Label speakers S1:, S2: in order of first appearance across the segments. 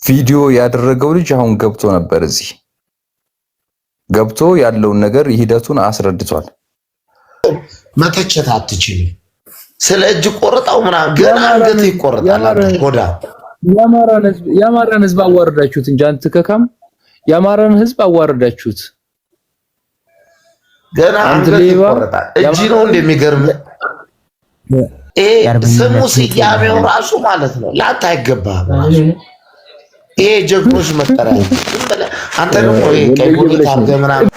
S1: ቪዲዮ ያደረገው ልጅ አሁን ገብቶ ነበር። እዚህ ገብቶ ያለውን ነገር ሂደቱን አስረድቷል።
S2: መተቸት አትችልም። ስለ እጅ ቆርጣው ምናምን ገና አንገት ይቆርጣል። ጎዳ
S3: የአማራን ህዝብ አዋረዳችሁት እንጂ አንተ ከካም የአማራን ህዝብ አዋረዳችሁት።
S2: ገና አንገት ይቆርጣል። እጅ ነው እንደሚገርም ስሙ ስያሜው ራሱ ማለት ነው። ላንተ አይገባም ራሱ ይሄ ጀግኖች መጠሪያ። አንተ ደግሞ ቀይ ቡኒ ታርገ ምናምን።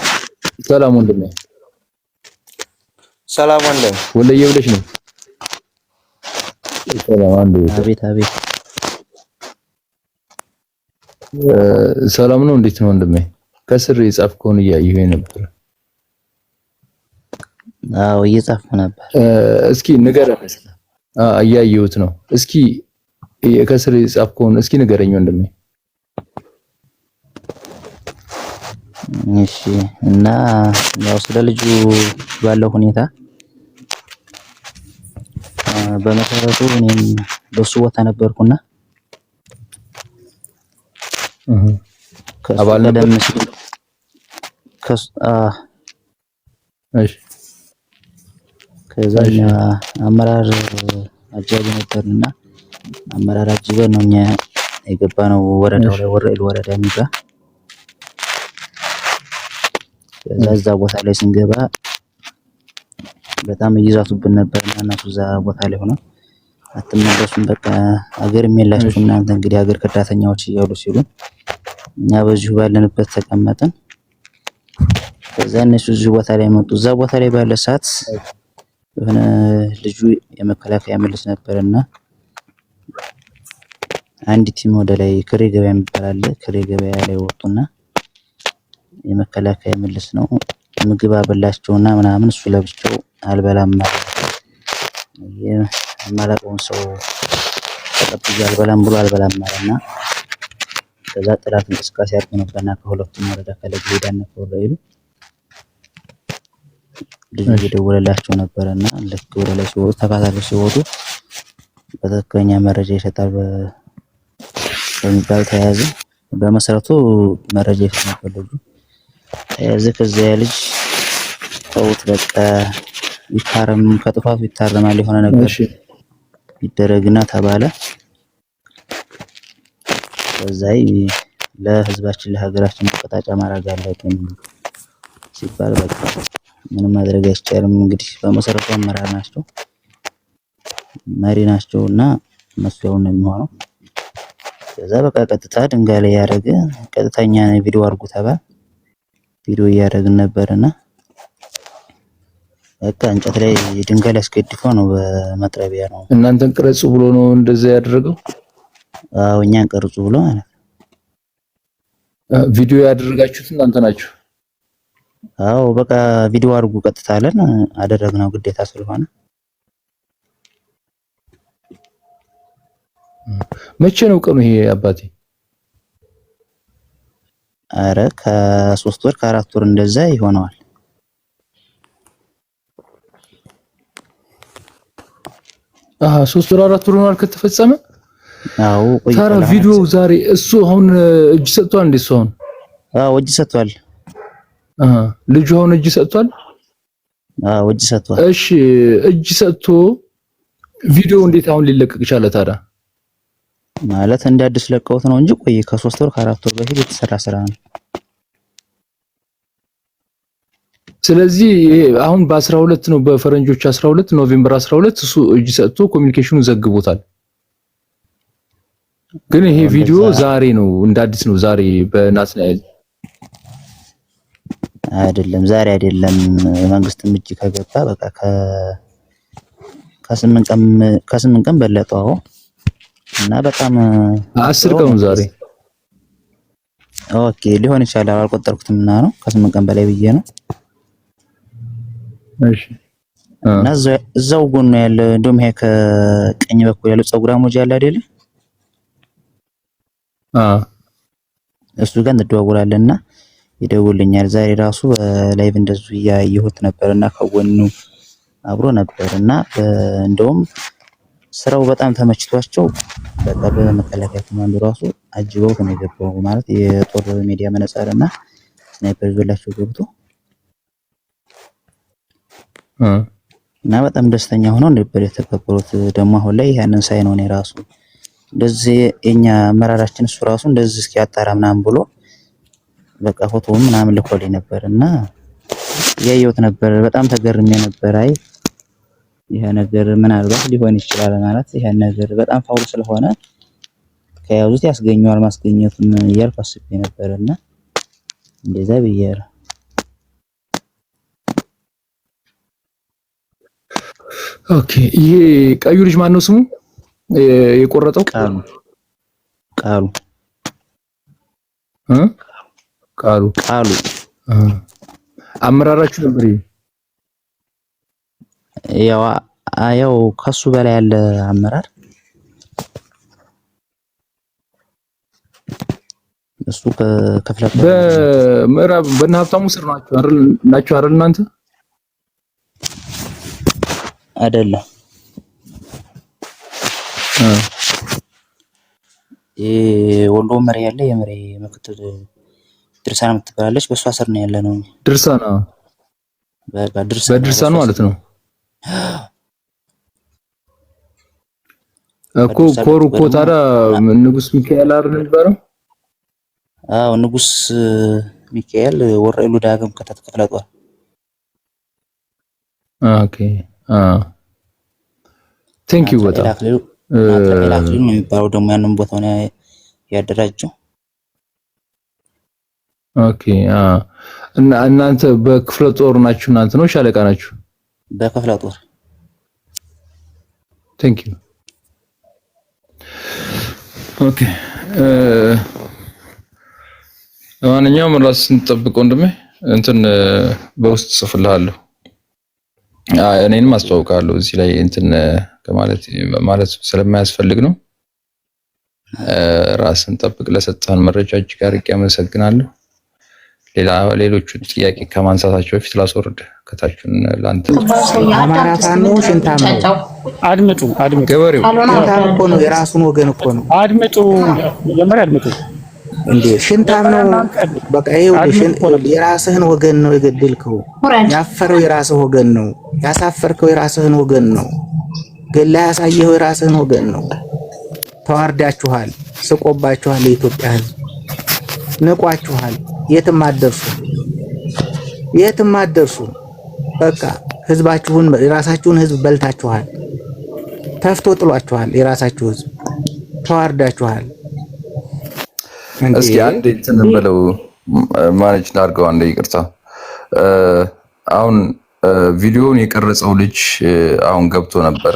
S3: ሰላም ወንድሜ፣
S1: ሰላም ወንድሜ።
S3: ወለየ ብለሽ ነው? ሰላም አንዱ።
S4: አቤት አቤት።
S3: ሰላም ነው። እንዴት ነው ወንድሜ? ከስር የጻፍከውን እያየሁ ነበር።
S4: አዎ እየጻፍኩ ነበር።
S3: እስኪ ንገረኝ። እያየሁት ነው። እስኪ ከስር የጻፍከውን እስኪ ንገረኝ ወንድሜ።
S4: እሺ። እና ያው ስለ ልጁ ባለው ሁኔታ በመሰረቱ እኔም በሱ ቦታ ነበርኩና
S3: አባል ነበር።
S4: እሺ። ከዛኛ አመራር አጃቢ ነበርና አመራር አጅበን ነው እኛ የገባነው ወረዳው ላይ ወረኢሉ ወረዳ የሚባል። ከዛ ቦታ ላይ ስንገባ በጣም እየዛቱብን ነበርና እናቱ እዛ ቦታ ላይ ሆነ አትመለሱም፣ በቃ ሀገር የላችሁም እናንተ እንግዲህ ሀገር ከዳተኛዎች እያሉ ሲሉ እኛ በዚሁ ባለንበት ተቀመጥን። ከዛ እነሱ እዚሁ ቦታ ላይ መጡ። እዛ ቦታ ላይ ባለ ሰዓት የሆነ ልጁ የመከላከያ መልስ ነበርና አንድ ቲም ወደ ላይ ክሬ ገበያ የሚባል አለ። ክሬ ገበያ ላይ ወጡና የመከላከያ መልስ ነው ምግብ አበላቸውና ምናምን እሱ ለብቻው አልበላም ማለት የማላውቀውን ሰው ተቀብዬ አልበላም ብሎ አልበላም ማለትና ከዛ ጥላት እንቅስቃሴ አድርጎ ነበርና ከሁለቱም ወረዳ ከለግ ሄዳና ከወረኢሉ ልጁ እየደወለላቸው ነበርና ልክ ወደ ላይ ሲወጡ ተካታትለው ሲወጡ በትክክለኛ መረጃ ይሰጣል በሚባል ተያዘ። በመሰረቱ መረጃ ይሰጣል ልጁ ተያዘ። ከዚያ ልጅ ተውት በቃ ይታረም ከጥፋቱ ይታረማል የሆነ ነገር ይደረግና ተባለ። ከዛይ ለህዝባችን ለሀገራችን መቀጣጫ ማድረግ አለብን ሲባል በቃ ምንም ማድረግ አይቻልም። እንግዲህ በመሰረቱ አመራር ናቸው መሪ ናቸውና እነሱ ያው ነው የሚሆነው። ከዛ በቃ ቀጥታ ድንጋይ ላይ ያደረገ ቀጥታኛ ቪዲዮ አድርጉ ተባለ። ቪዲዮ እያደረግን ነበርና በቃ እንጨት ላይ ድንጋይ ላይ አስገድፈው ነው በመጥረቢያ ነው
S3: እናንተን ቅረጹ ብሎ ነው እንደዛ ያደረገው።
S4: አዎ እኛን ቀርጹ ብሎ ማለት
S3: ቪዲዮ ያደረጋችሁት እናንተ ናችሁ?
S4: አዎ በቃ ቪዲዮ አድርጉ ቀጥታ አለን አደረግነው ግዴታ ስለሆነ።
S3: መቼ ነው ቀኑ ይሄ አባቴ?
S4: አረ ከ3 ወር ከ4 ወር እንደዛ ይሆነዋል።
S3: አሃ 3 ወር 4 ወር ሆኗል ከተፈጸመ።
S4: አዎ
S3: ታራ ቪዲዮ ዛሬ እሱ አሁን እጅ ሰጥቷል እንዴ? እሱ አሁን
S4: አዎ እጅ ሰጥቷል።
S3: ልጁ አሁን እጅ ሰጥቷል።
S4: አዎ እጅ ሰጥቷል።
S3: እሺ እጅ ሰጥቶ ቪዲዮ እንዴት አሁን ሊለቀቅ ይችላል ታዲያ?
S4: ማለት እንደ አዲስ ለቀውት ነው እንጂ ቆይ ከ3 ወር ከ4 ወር በፊት የተሰራ ስራ ነው።
S3: ስለዚህ አሁን በ12 ነው በፈረንጆች 12 ኖቬምበር 12 እሱ እጅ ሰጥቶ ኮሙኒኬሽኑ ዘግቦታል። ግን ይሄ ቪዲዮ ዛሬ ነው እንደ አዲስ ነው ዛሬ በናትናኤል
S4: አይደለም ዛሬ አይደለም። መንግስትም እጅ ከገባ በቃ ከ8 ቀን በለጠው እና በጣም
S3: 10 ቀኑ ዛሬ
S4: ኦኬ ሊሆን ይችላል አልቆጠርኩትም እና ነው ከ8 ቀን በላይ ብዬ ነው።
S3: እሺ
S4: እና እዛው ጎን ነው ያለ እንደውም ይሄ ከቀኝ በኩል ያለው ጸጉራሞጅ ያለ አይደለ እሱ ጋር እንደደዋወላለንና ይደውልኛል። ዛሬ ራሱ ላይቭ እንደዚህ ያየሁት ነበርና ከጎኑ አብሮ ነበርና እንደውም ስራው በጣም ተመችቷቸው በቃ በመከላከያ ኮማንዶ ራሱ አጅበው ነው የገባው ማለት የጦር ሚዲያ መነጽርና ስናይፐር ይዞላቸው ገብቶ እና በጣም ደስተኛ ሆነው ነበር የተቀበሉት። ደግሞ አሁን ላይ ያንን ሳይ ነው እኔ ራሱ እንደዚህ የኛ አመራራችን እሱ ራሱ እንደዚህ እስኪ አጣራ ምናምን ብሎ በቃ ፎቶውን ምናምን ልኮልኝ ነበርና ያየሁት ነበር። በጣም ተገርሜ ነበር። አይ ይሄ ነገር ምናልባት ሊሆን ይችላል ማለት ይሄ ነገር በጣም ፋውል ስለሆነ ከያዙት ያስገኘዋል ማስገኘቱን እያልኩ አስቤ ነበርና እንደዛ ብዬሽ።
S3: ኦኬ ይሄ ቀዩ ልጅ ማን ነው ስሙ? የቆረጠው ቃሉ አመራራችሁ ነበር። ያው
S4: ከሱ በላይ ያለ አመራር እሱ ከክፍለ
S3: በምዕራብ በእነ ሀብታሙ ስር ናችሁ አይደል እናንተ?
S4: አይደለም ወሎ መሪ ያለ የመሪ ምክትል ድርሳና የምትባላለች በሷ ስር ነው ያለ ነው።
S3: ድርሳና
S4: በቃ
S3: በድርሳኑ ማለት ነው እኮ ኮሩ ኮታራ ንጉስ ሚካኤል አይደል የሚባለው?
S4: አዎ ንጉስ ሚካኤል ወረኢሉ ዳግም ከተት ክፍለ ጦር።
S3: ኦኬ ቴንክ ዩ በጣም
S4: ላክሊሉ ነው የሚባለው ደግሞ ያንን ቦታው ነው ያደራጀው።
S3: ኦኬ እና እናንተ በክፍለ ጦር ናችሁ? እናንተ ነው ሻለቃ ናችሁ?
S4: በክፍለ ጦር።
S3: ቴንክ ዩ ኦኬ ለማንኛውም ራስን ጠብቅ ወንድሜ። እንትን በውስጥ ጽፍልሃለሁ። እኔንም አስተዋውቃለሁ እዚህ ላይ እንትን ማለት ስለማያስፈልግ ነው። ራስን ጠብቅ። ለሰጠን መረጃ እጅግ አድርጌ አመሰግናለሁ። ሌሎቹ ጥያቄ ከማንሳታቸው በፊት ላስወርድ ከታችን ላንተ
S5: አማራ ፋኖ ሽንታም ነው። አድምጡ
S3: ገበሬው
S5: ሽንታም እኮ ነው፣ የራሱን ወገን እኮ ነው።
S6: አድምጡ መጀመሪያ አድምጡ።
S5: እንዴ ሽንታም ነው። በቃ ይኸው የራስህን ወገን ነው የገደልከው። ያፈረው የራስህ ወገን ነው። ያሳፈርከው የራስህን ወገን ነው። ገላ ያሳየው የራስህን ወገን ነው። ተዋርዳችኋል፣ ስቆባችኋል። የኢትዮጵያ ሕዝብ ንቋችኋል። የትም አትደርሱ። በቃ ህዝባችሁን የራሳችሁን ህዝብ በልታችኋል። ተፍቶ ጥሏችኋል። የራሳችሁ ህዝብ ተዋርዳችኋል።
S1: እስኪ አንዴ እንትን በለው ማኔጅ አድርገው አንዴ ይቅርታ። አሁን ቪዲዮውን የቀረጸው ልጅ አሁን ገብቶ ነበረ።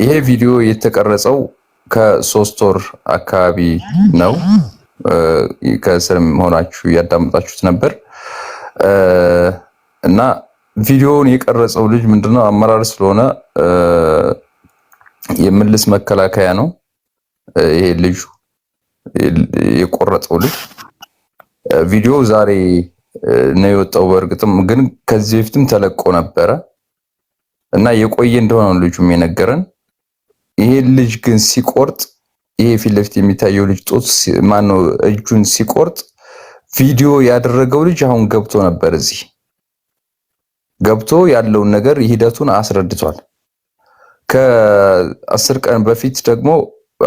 S1: ይሄ ቪዲዮ የተቀረጸው ከ3 ወር አካባቢ ነው። ከስር ሆናችሁ ያዳምጣችሁት ነበር እና ቪዲዮውን የቀረጸው ልጅ ምንድነው አመራር ስለሆነ የምልስ መከላከያ ነው። ይሄ ልጅ የቆረጠው ልጅ ቪዲዮ ዛሬ ነው የወጣው። በእርግጥም ግን ከዚህ በፊትም ተለቆ ነበረ እና የቆየ እንደሆነ ነው ልጁም የነገረን። ይሄ ልጅ ግን ሲቆርጥ ይሄ ፊት ለፊት የሚታየው ልጅ ጦት ማነው እጁን ሲቆርጥ ቪዲዮ ያደረገው ልጅ አሁን ገብቶ ነበር። እዚህ ገብቶ ያለውን ነገር ሂደቱን አስረድቷል። ከ10 ቀን በፊት ደግሞ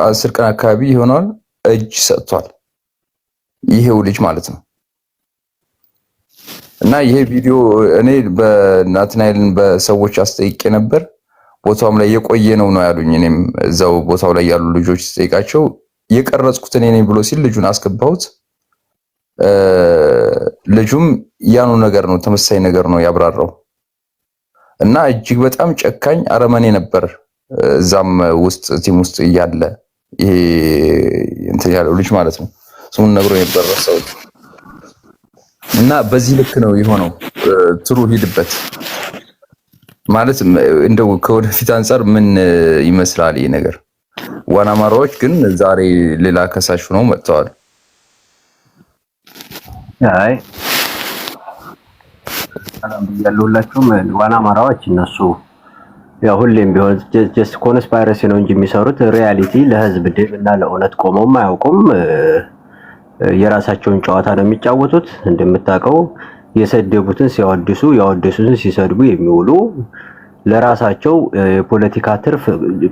S1: 10 ቀን አካባቢ ይሆናል እጅ ሰጥቷል። ይሄው ልጅ ማለት ነው። እና ይሄ ቪዲዮ እኔ በናትናኤልን በሰዎች አስጠይቄ ነበር። ቦታውም ላይ የቆየ ነው ያሉኝ። እኔም እዛው ቦታው ላይ ያሉ ልጆች ጠይቃቸው የቀረጽኩት እኔ ነኝ ብሎ ሲል ልጁን አስገባሁት። ልጁም ያኑ ነገር ነው ተመሳሳይ ነገር ነው ያብራራው። እና እጅግ በጣም ጨካኝ አረመኔ ነበር እዛም ውስጥ ቲም ውስጥ እያለ ይሄ እንትን ያለው ልጅ ማለት ነው። ስሙን ነግሮ ነበር ሰው እና በዚህ ልክ ነው የሆነው። ትሩ ሂድበት ማለት እንደው ከወደፊት አንፃር ምን ይመስላል ይሄ ነገር? ዋና አማራዎች ግን ዛሬ ሌላ ከሳሽ ነው መጥተዋል።
S7: አይ ሰላም ያሉላችሁም ዋና አማራዎች እነሱ ያው ሁሌም ቢሆን ጀስት ኮንስፓይረሲ ነው እንጂ የሚሰሩት ሪያሊቲ ለህዝብ ድብና ለእውነት ቆመው አያውቁም። የራሳቸውን ጨዋታ ነው የሚጫወቱት። እንደምታውቀው የሰደቡትን ሲያወድሱ ያወደሱትን ሲሰድቡ የሚውሉ ለራሳቸው የፖለቲካ ትርፍ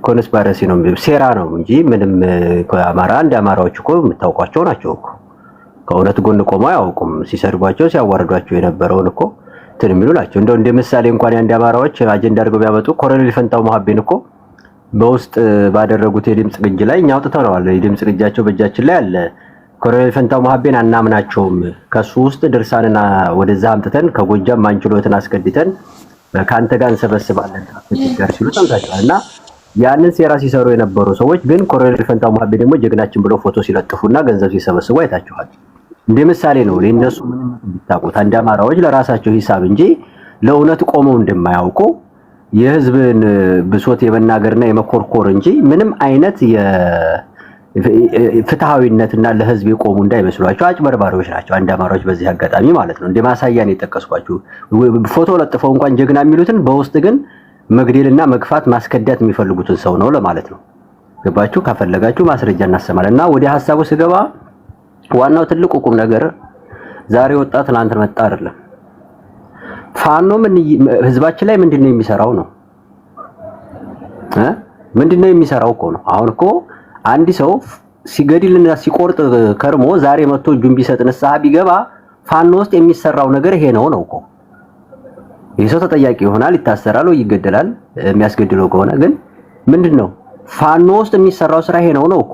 S7: ኮንስፓይረሲ ነው፣ ሴራ ነው እንጂ ምንም አማራ እንደ አማራዎች እኮ የምታውቋቸው ናቸው እኮ ከእውነት ጎን ቆመው አያውቁም። ሲሰድቧቸው ሲያዋርዷቸው የነበረውን እኮ እንትን የሚሉ ናቸው። እንደው እንደ ምሳሌ እንኳን የአንድ አማራዎች አጀንዳ አድርገው ቢያመጡ ኮሎኔል ፈንታው መሀቤን እኮ በውስጥ ባደረጉት የድምጽ ቅጅ ላይ እኛ አውጥተነዋል። የድምጽ ቅጃቸው በእጃችን ላይ አለ። ኮሎኔል ፈንታው መሀቤን አናምናቸውም፣ ከሱ ውስጥ ድርሳንና ወደዛ አምጥተን ከጎጃም ማንችሎትን አስገድተን ከአንተ ጋር እንሰበስባለን ጋር ሲሉ ሰምታችኋል። እና ያንን ሴራ ሲሰሩ የነበሩ ሰዎች ግን ኮሎኔል ፈንታው መሀቤ ደግሞ ጀግናችን ብለው ፎቶ ሲለጥፉና ገንዘብ ሲሰበስቡ አይታችኋል። እንደ ምሳሌ ነው ለእነሱ ምንም ቢታቁት አንድ አማራዎች ለራሳቸው ሂሳብ እንጂ ለእውነት ቆመው እንደማያውቁ የህዝብን ብሶት የመናገርና የመኮርኮር እንጂ ምንም አይነት የፍትሃዊነትና ለህዝብ የቆሙ እንዳይመስሏቸው አጭበርባሪዎች ናቸው አንድ አማራዎች። በዚህ አጋጣሚ ማለት ነው እንደ ማሳያ ነው የጠቀስኳችሁ። ፎቶ ለጥፈው እንኳን ጀግና የሚሉትን በውስጥ ግን መግደልና መግፋት ማስከዳት የሚፈልጉትን ሰው ነው ለማለት ነው። ገባችሁ? ከፈለጋችሁ ማስረጃ እናሰማለንና ወደ ሐሳቡ ስገባ ዋናው ትልቁ ቁም ነገር ዛሬ ወጣ ትናንት መጣ አይደለም። ፋኖ ምን ህዝባችን ላይ ምንድነው የሚሰራው ነው ምንድነው የሚሰራው እኮ ነው። አሁን እኮ አንድ ሰው ሲገድልና ሲቆርጥ ከርሞ ዛሬ መጥቶ እጁን ቢሰጥ ንስሐ ቢገባ ፋኖ ውስጥ የሚሰራው ነገር ይሄ ነው እኮ። ይሄ ሰው ተጠያቂ ይሆናል፣ ይታሰራል ወይ ይገደላል። የሚያስገድለው ከሆነ ግን ምንድነው ፋኖ ውስጥ የሚሰራው ስራ ይሄ ነው እኮ።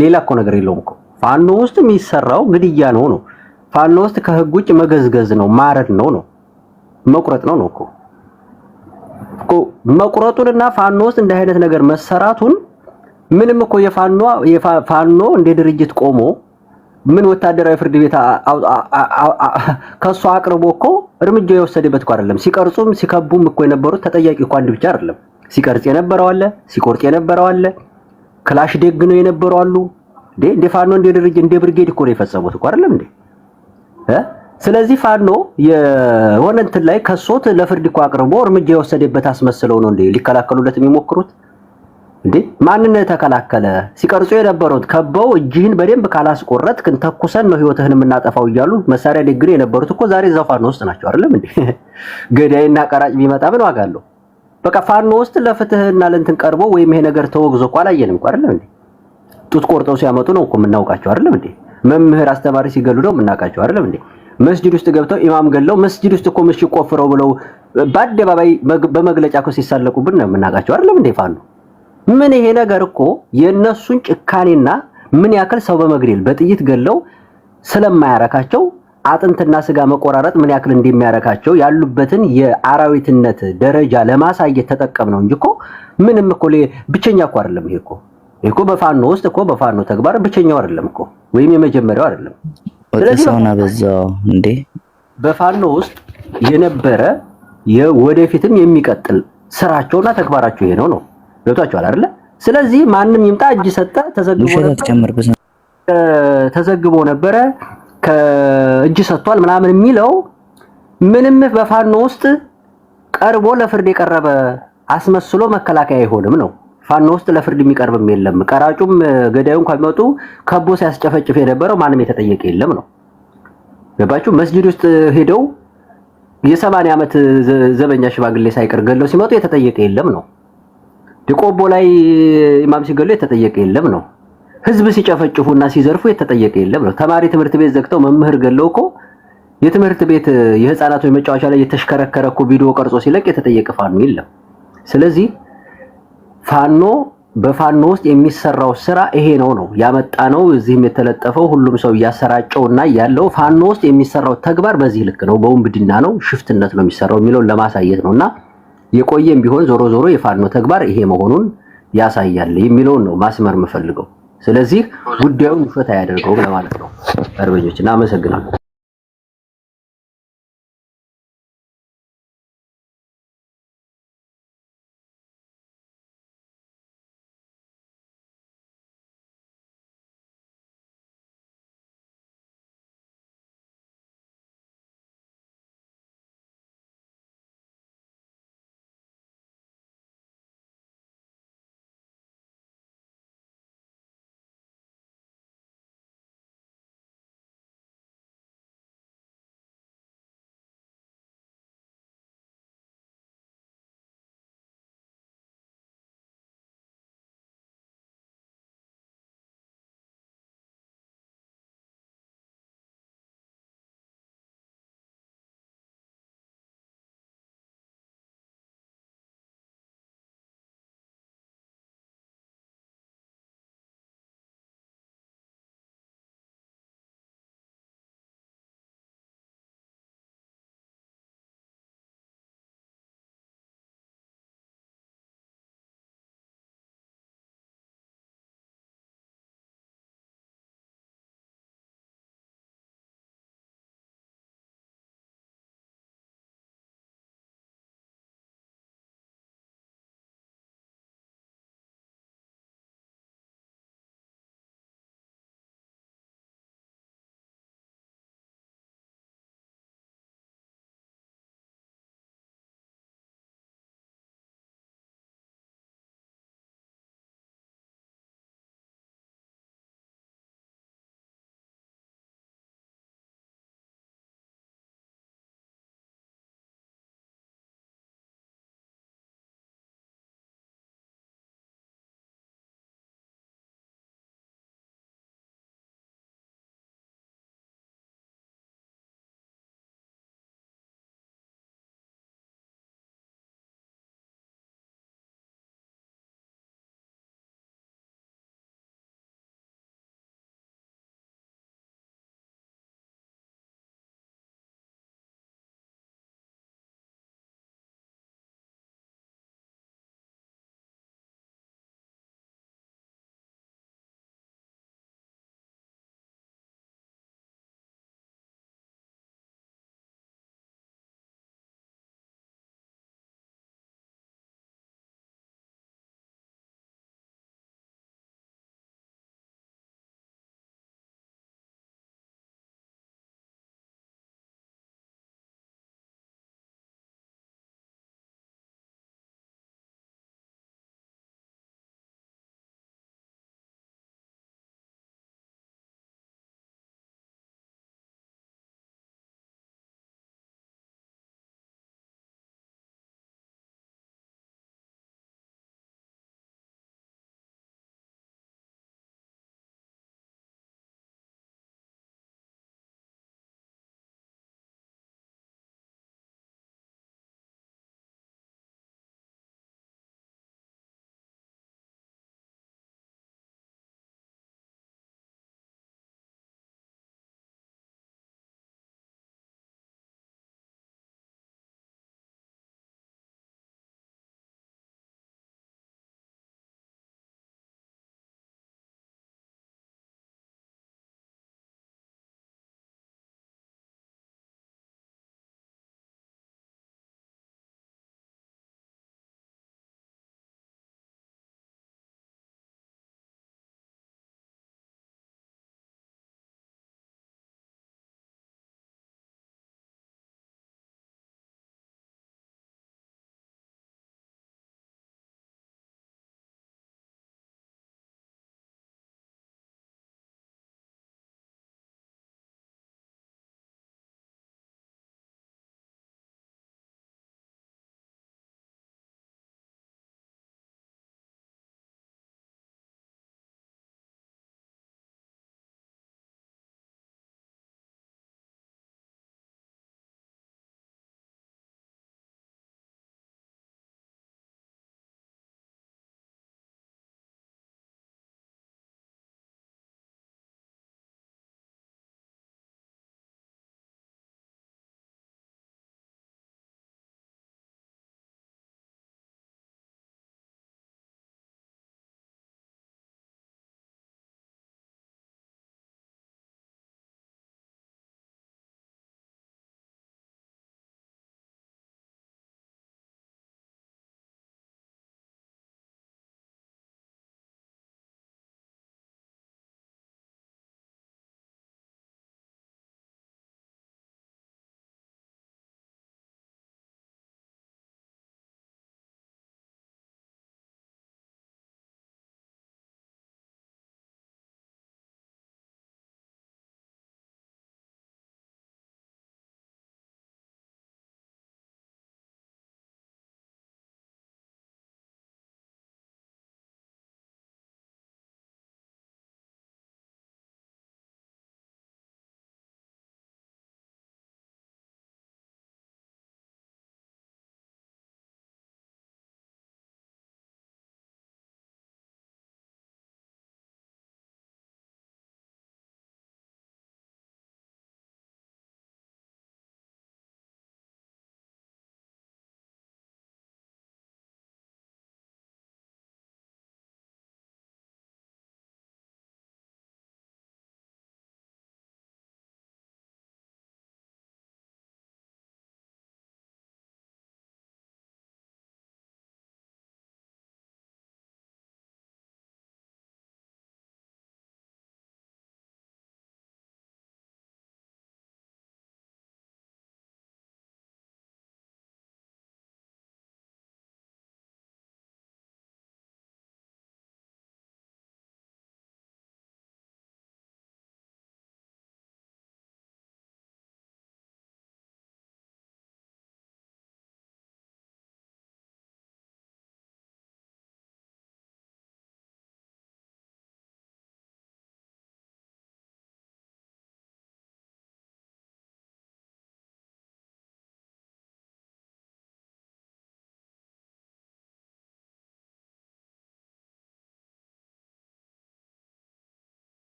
S7: ሌላ እኮ ነገር የለውም እኮ። ፋኖ ውስጥ የሚሰራው ግድያ ነው። ፋኖ ውስጥ ከህግ ውጭ መገዝገዝ ነው፣ ማረድ ነው፣ መቁረጥ ነው እኮ። መቁረጡንና ፋኖ ውስጥ እንደ አይነት ነገር መሰራቱን ምንም እኮ የፋኖ እንደ ድርጅት ቆሞ ምን ወታደራዊ ፍርድ ቤት ከሱ አቅርቦ እኮ እርምጃ የወሰደበት እኮ አይደለም። ሲቀርጹም ሲከቡም እኮ የነበሩት ተጠያቂ እኮ አንድ ብቻ አይደለም። ሲቀርጽ የነበረው አለ፣ ሲቆርጥ የነበረው አለ፣ ክላሽ ደግ ነው የነበረው አሉ። እንደ ፋኖ እንደ ድርጅት እንደ ብርጌድ እኮ ነው የፈጸሙት እኮ አይደለም እንዴ? ስለዚህ ፋኖ የሆነ እንትን ላይ ከሶት ለፍርድ እኮ አቅርቦ እርምጃ የወሰደበት አስመስለው ነው እንዴ ሊከላከሉለት የሚሞክሩት እንዴ? ማንን ተከላከለ? ሲቀርጹ የነበሩት ከበው እጅህን በደንብ ካላስቆረጥክ ተኩሰን ነው ህይወትህን የምናጠፋው እያሉ መሳሪያ ደግነው የነበሩት እኮ ዛሬ እዛው ፋኖ ውስጥ ናቸው አይደለም እንዴ? ገዳይና ቀራጭ ቢመጣ ምን ዋጋ አለው? በቃ ፋኖ ውስጥ ለፍትህና ለእንትን ቀርቦ ወይም ይሄ ነገር ተወግዞ እኮ አላየንም እኮ አይደለም እንዴ? ጡት ቆርጠው ሲያመጡ ነው እኮ የምናውቃቸው አይደለም እንዴ? መምህር አስተማሪ ሲገሉ ነው የምናውቃቸው አይደለም እንዴ? መስጂድ ውስጥ ገብተው ኢማም ገለው መስጂድ ውስጥ እኮ ምሽግ ቆፍረው ብለው በአደባባይ በመግለጫ እኮ ሲሳለቁብን ነው የምናውቃቸው አይደለም እንዴ? ፋኖ ምን ይሄ ነገር እኮ የነሱን ጭካኔና ምን ያክል ሰው በመግደል በጥይት ገለው ስለማያረካቸው አጥንትና ስጋ መቆራረጥ ምን ያክል እንደሚያረካቸው ያሉበትን የአራዊትነት ደረጃ ለማሳየት ተጠቀም ነው እንጂ እኮ ምንም እኮ ብቸኛ እኮ አይደለም። ይሄ እኮ በፋኖ ውስጥ እኮ በፋኖ ተግባር ብቸኛው አይደለም እኮ ወይም የመጀመሪያው አይደለም። ስለዚህ
S4: ወጥሰውና በዛው እንዴ
S7: በፋኖ ውስጥ የነበረ የወደፊትም የሚቀጥል ስራቸውና ተግባራቸው ይሄ ነው። ገብቷቸዋል አይደለ? ስለዚህ ማንም ይምጣ እጅ ሰጠ ተዘግቦ ነበረ ከእጅ ሰጥቷል ምናምን የሚለው ምንም በፋኖ ውስጥ ቀርቦ ለፍርድ የቀረበ አስመስሎ መከላከያ አይሆንም ነው። ፋኖ ውስጥ ለፍርድ የሚቀርብም የለም። ቀራጩም ገዳዩን ከመጡ ከቦ ሲያስጨፈጭፍ የነበረው ማንም የተጠየቀ የለም ነው። ገባችሁ? መስጂድ ውስጥ ሄደው የ80 ዓመት ዘበኛ ሽማግሌ ሳይቀር ገለው ሲመጡ የተጠየቀ የለም ነው። ቆቦ ላይ ኢማም ሲገሉ የተጠየቀ የለም ነው። ህዝብ ሲጨፈጭፉና ሲዘርፉ የተጠየቀ የለም ነው። ተማሪ ትምህርት ቤት ዘግተው መምህር ገለው እኮ የትምህርት ቤት የህፃናቶች መጫወቻ ላይ የተሽከረከረ እኮ ቪዲዮ ቀርጾ ሲለቅ የተጠየቀ ፋኖ የለም። ስለዚህ ፋኖ በፋኖ ውስጥ የሚሰራው ስራ ይሄ ነው ያመጣነው። እዚህም የተለጠፈው ሁሉም ሰው ያሰራጨውና ያለው ፋኖ ውስጥ የሚሰራው ተግባር በዚህ ልክ ነው፣ በወንብድና ነው፣ ሽፍትነት ነው የሚሰራው የሚለውን ለማሳየት ነውና የቆየም ቢሆን ዞሮ ዞሮ የፋኖ ተግባር ይሄ መሆኑን ያሳያል የሚለውን ነው ማስመር የምፈልገው። ስለዚህ ጉዳዩን ውሸት አያደርገውም ለማለት ነው። አርበኞች እናመሰግናለን።